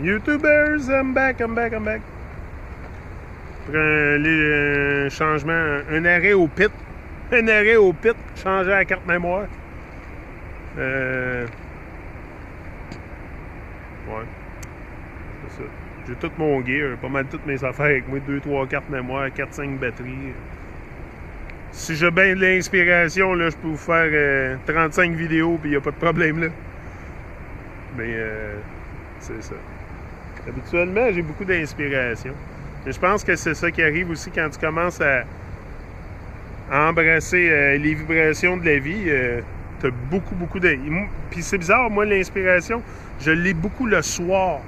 YouTubers, I'm back. Pour un changement, un arrêt au pit. Un arrêt au pit, changer la carte mémoire. Ouais. C'est ça. J'ai tout mon gear, pas mal toutes mes affaires avec moi, 2-3 cartes mémoire, 4-5 batteries. Si j'ai bien de l'inspiration, là, je peux vous faire 35 vidéos puis il n'y a pas de problème là. Mais c'est ça. Habituellement, j'ai beaucoup d'inspiration. Mais je pense que c'est ça qui arrive aussi quand tu commences à embrasser les vibrations de la vie. Tu as beaucoup de... Puis c'est bizarre, moi, l'inspiration, je l'ai beaucoup le soir.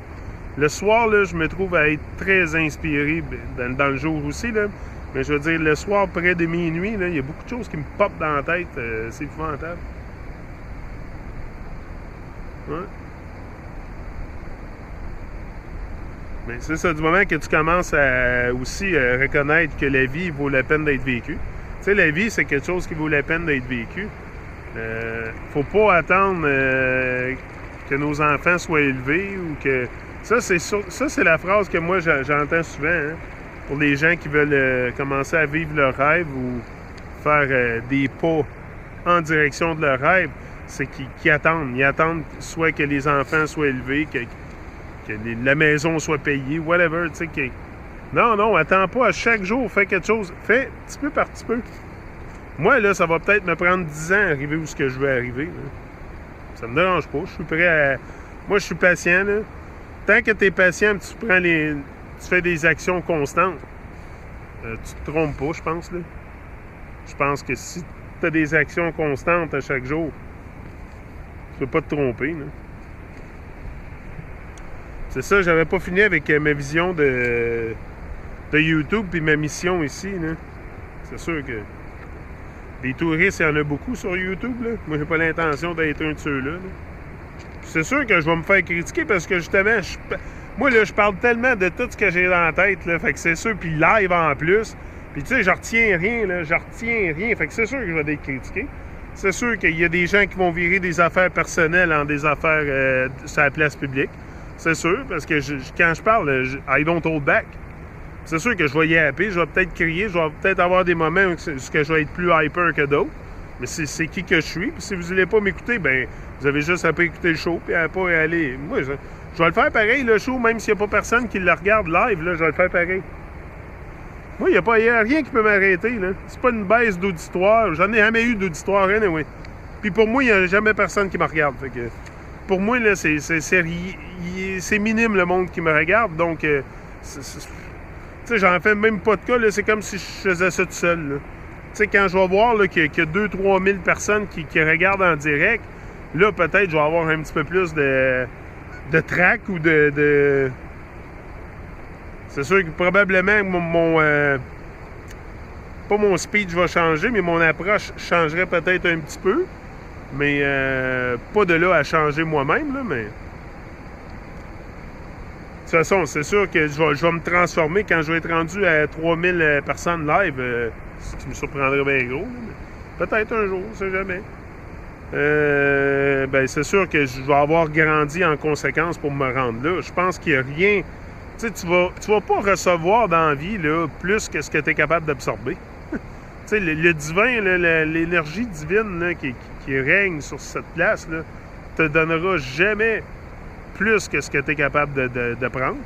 Le soir, là, je me trouve à être très inspiré, dans le jour aussi, là. Mais je veux dire, le soir, près de minuit, il y a beaucoup de choses qui me popent dans la tête. C'est épouvantable. Ouais. Mais c'est ça, du moment que tu commences à aussi reconnaître que la vie vaut la peine d'être vécue. Tu sais, la vie, c'est quelque chose qui vaut la peine d'être vécu. Faut pas attendre que nos enfants soient élevés ou que... Ça, c'est la phrase que moi, j'entends souvent, hein, pour les gens qui veulent commencer à vivre leur rêve ou faire des pas en direction de leur rêve. C'est qu'ils attendent. Ils attendent soit que les enfants soient élevés, que la maison soit payée, whatever, tu sais. Non, attends pas. À chaque jour, fais quelque chose. Fais petit peu par petit peu. Moi, là, ça va peut-être me prendre 10 ans à arriver où ce que je veux arriver. Là. Ça me dérange pas. Je suis prêt à... Moi, je suis patient, là. Tant que tu es patient, tu fais des actions constantes. Tu te trompes pas, je pense, là. Je pense que si tu as des actions constantes à chaque jour, tu peux pas te tromper, là. C'est ça, j'avais pas fini avec ma vision de YouTube puis ma mission ici, là. C'est sûr que des touristes, il y en a beaucoup sur YouTube, là. Moi, j'ai pas l'intention d'être un de ceux-là, là. C'est sûr que je vais me faire critiquer parce que, justement, moi, là, je parle tellement de tout ce que j'ai dans la tête, là. Fait que c'est sûr, puis live en plus. Puis, tu sais, je retiens rien, là. Fait que c'est sûr que je vais être critiqué. C'est sûr qu'il y a des gens qui vont virer des affaires personnelles en des affaires sur la place publique. C'est sûr, parce que quand je parle, I don't hold back. C'est sûr que je vais yapper, je vais peut-être crier, je vais peut-être avoir des moments où je vais être plus hyper que d'autres. Mais c'est qui que je suis. Puis si vous voulez pas m'écouter, ben vous avez juste à pas écouter le show puis à pas aller. Moi, je vais le faire pareil, le show, même s'il n'y a pas personne qui le regarde live, là, je vais le faire pareil. Moi, il n'y a rien qui peut m'arrêter, là. C'est pas une baisse d'auditoire. J'en ai jamais eu d'auditoire, anyway. Puis pour moi, il n'y a jamais personne qui me regarde. Fait que pour moi, là, c'est minime le monde qui me regarde. Donc, tu sais, j'en fais même pas de cas, là. C'est comme si je faisais ça tout seul, là. Tu sais, quand je vais voir qu'il y a 2-3 000 personnes qui regardent en direct, là, peut-être, je vais avoir un petit peu plus de trac ou de... C'est sûr que probablement pas mon speech va changer, mais mon approche changerait peut-être un petit peu. Mais pas de là à changer moi-même, là, mais... De toute façon, c'est sûr que je vais me transformer quand je vais être rendu à 3000 personnes live, ce qui me surprendrait bien gros. Peut-être un jour, on sait jamais. Ben, c'est sûr que je vais avoir grandi en conséquence pour me rendre là. Je pense qu'il n'y a rien... Tu sais, tu vas pas recevoir dans la vie là, plus que ce que tu es capable d'absorber. Tu sais, le divin, l'énergie divine là, qui règne sur cette place, là, te donnera jamais plus que ce que tu es capable de prendre.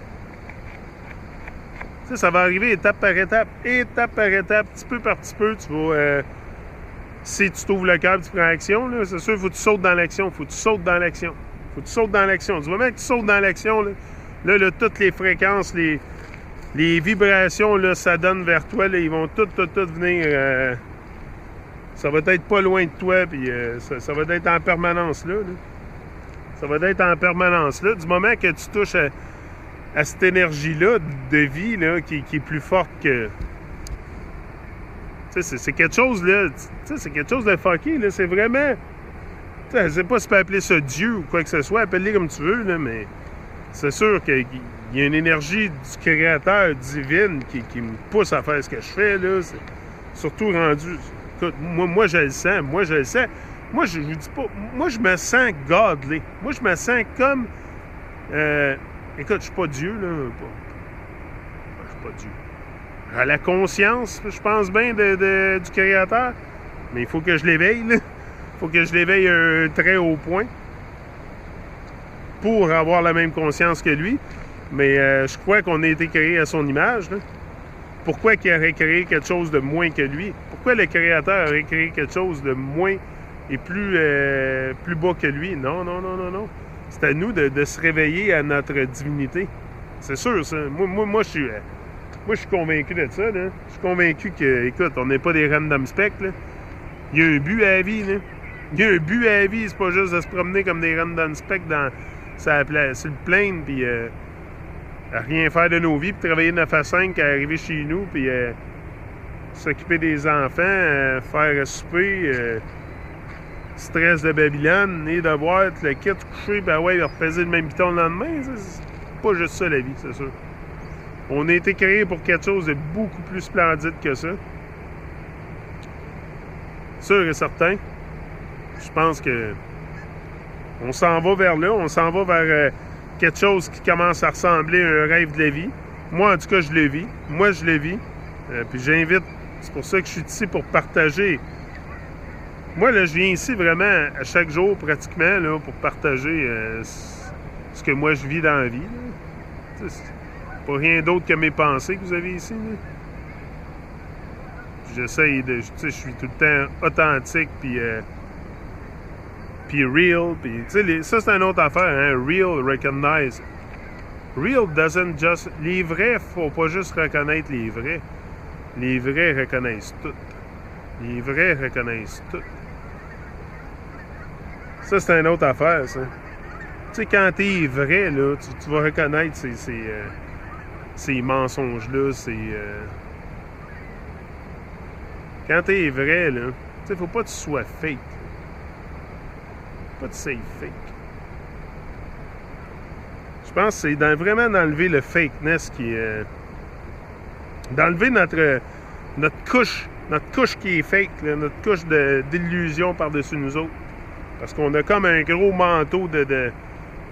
Tu sais, ça va arriver étape par étape, petit peu par petit peu, tu vas... si tu t'ouvres le cœur, tu prends action, là, c'est sûr, il faut que tu sautes dans l'action. Du moment que tu sautes dans l'action, là, toutes les fréquences, les vibrations, là, ça donne vers toi, là, ils vont toutes venir... ça va être pas loin de toi, puis ça va être en permanence là. Ça va être en permanence là. Du moment que tu touches à cette énergie-là de vie, là, qui est plus forte que... Tu sais, c'est quelque chose, là... Tu sais, c'est quelque chose de fucké, là. C'est vraiment... Tu sais, je sais pas si tu peux appeler ça Dieu ou quoi que ce soit. Appelle-le comme tu veux, là, mais... C'est sûr qu'il y a une énergie du Créateur divine qui me pousse à faire ce que je fais, là. C'est surtout rendu... Écoute, moi, je le sens. Moi, je vous dis pas... Moi, je me sens godly. Moi, je me sens comme... Écoute, je suis pas Dieu, là. Je suis pas Dieu. À la conscience, je pense bien du Créateur, mais il faut que je l'éveille, là. Il faut que je l'éveille à un très haut point pour avoir la même conscience que lui. Mais je crois qu'on a été créé à son image, là. Pourquoi qu'il aurait créé quelque chose de moins que lui? Pourquoi le Créateur aurait créé quelque chose de moins et plus bas que lui? Non, non, non, non, non. C'est à nous de se réveiller à notre divinité. C'est sûr, ça. Moi, je suis convaincu de ça, là. Je suis convaincu que, écoute, on n'est pas des random specs, là. Il y a un but à la vie, là. Il y a un but à la vie. C'est pas juste de se promener comme des random specs sur le plain, puis à rien faire de nos vies, puis travailler de 9 à 5, à arriver chez nous, puis s'occuper des enfants, faire souper, stress de Babylone, et devoir te le quitte, coucher, ben ouais, repeser le même piton le lendemain. C'est pas juste ça la vie, c'est sûr. On a été créé pour quelque chose de beaucoup plus splendide que ça. Sûr et certain. Je pense que on s'en va vers là, on s'en va vers quelque chose qui commence à ressembler à un rêve de la vie. Moi, en tout cas, je le vis. Moi, je le vis. Puis j'invite, c'est pour ça que je suis ici pour partager. Moi, là, je viens ici vraiment à chaque jour, pratiquement, là, pour partager ce que moi, je vis dans la vie. C'est pas rien d'autre que mes pensées que vous avez ici. Là. J'essaye de... Je suis tout le temps authentique, puis real, puis... Ça, c'est une autre affaire, hein? Real, recognize. Real doesn't just... Les vrais, faut pas juste reconnaître les vrais. Les vrais reconnaissent tout. Les vrais reconnaissent tout. Ça, c'est une autre affaire, ça. Tu sais, quand t'es vrai, là, tu vas reconnaître ces mensonges-là, Quand t'es vrai, là, tu sais, faut pas que tu sois fake. Faut pas que tu sois fake. Je pense que c'est vraiment d'enlever le fakeness qui est... d'enlever notre couche qui est fake, là, notre couche d'illusion par-dessus nous autres. Parce qu'on a comme un gros manteau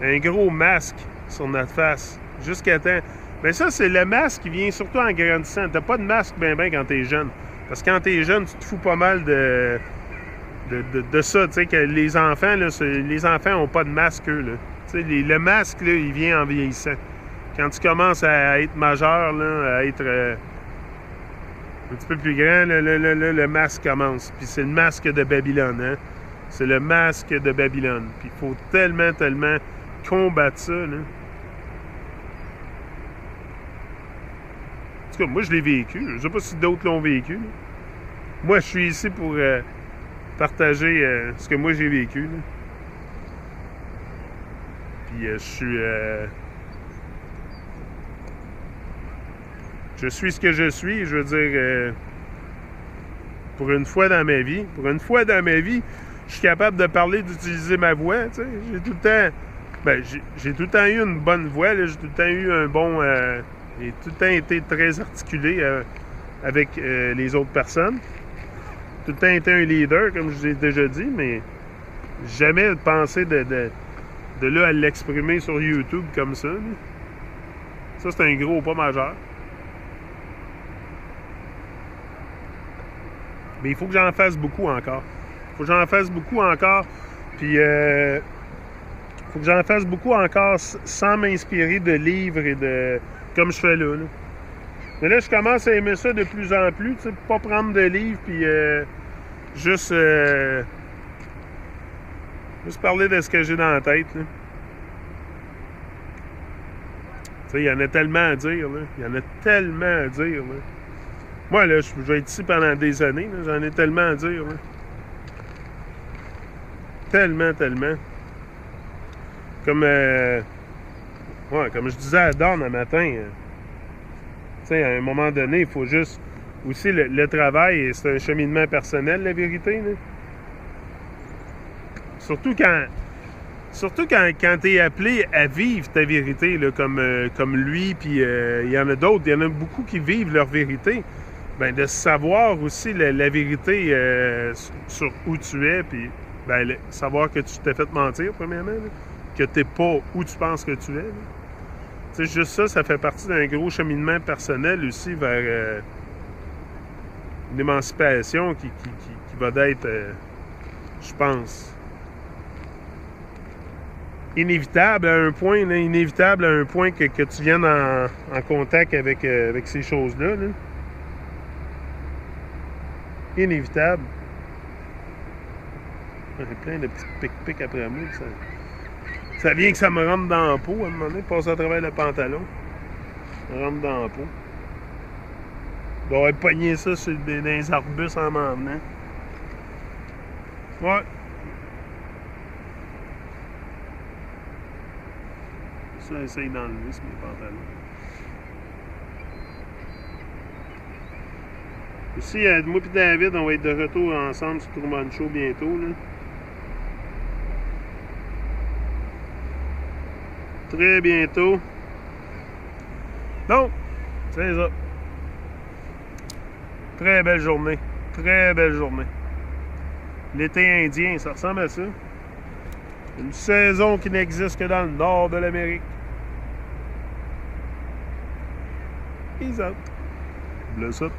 un gros masque sur notre face. Jusqu'à temps. Mais ça, c'est le masque qui vient surtout en grandissant. T'as pas de masque ben quand t'es jeune. Parce que quand t'es jeune, tu te fous pas mal de ça. Tu sais, que les enfants, là, les enfants ont pas de masque, eux, là. Tu sais, le masque, là, il vient en vieillissant. Quand tu commences à être majeur, là, à être un petit peu plus grand, là, le masque commence. Puis c'est le masque de Babylone, hein. C'est le masque de Babylone. Puis il faut tellement combattre ça, là. En tout cas, moi, je l'ai vécu. Je ne sais pas si d'autres l'ont vécu. Là. Moi, je suis ici pour partager ce que moi, j'ai vécu. Là. Puis je suis ce que je suis. Je veux dire, pour une fois dans ma vie, je suis capable de parler, d'utiliser ma voix. Tu sais. J'ai tout le temps eu une bonne voix. Là. J'ai tout le temps eu un bon... j'ai tout le temps été très articulé avec les autres personnes. Tout le temps été un leader, comme je vous ai déjà dit, mais jamais pensé de là à l'exprimer sur YouTube comme ça. Là. Ça, c'est un gros pas majeur. Mais il faut que j'en fasse beaucoup encore. Puis faut que j'en fasse beaucoup encore sans m'inspirer de livres et de... comme je fais là. Mais là, je commence à aimer ça de plus en plus, tu sais, pas prendre de livres, puis juste parler de ce que j'ai dans la tête, là. Tu sais, il y en a tellement à dire, là. Moi, là, je vais être ici pendant des années, là. J'en ai tellement à dire, là. Tellement. Comme je disais à Dawn un matin, tu sais, à un moment donné, il faut juste... Aussi, le travail, c'est un cheminement personnel, la vérité, là. Surtout quand tu es appelé à vivre ta vérité, là, comme lui, puis il y en a d'autres, il y en a beaucoup qui vivent leur vérité. Ben, de savoir aussi la vérité sur où tu es, puis savoir que tu t'es fait mentir, premièrement, là, que tu n'es pas où tu penses que tu es. Là. sais, juste ça, ça fait partie d'un gros cheminement personnel aussi vers une émancipation qui va d'être, je pense, inévitable à un point, là, inévitable à un point que tu viennes en contact avec ces choses-là. Là. Inévitable. J'ai plein de petits pic-pics après moi. Ça vient que ça me rentre dans la peau à un moment donné, passe à travers le pantalon. Ça me rentre dans la peau. Je dois pogner ça dans les arbustes en m'en venant. Ouais. Ça, essaye d'enlever sur mes pantalons. Aussi, moi et David, on va être de retour ensemble sur Truman Show bientôt. Là. Très bientôt. Donc, c'est ça. Très belle journée. Très belle journée. L'été indien, ça ressemble à ça. Une saison qui n'existe que dans le nord de l'Amérique. Peace out. Bless up.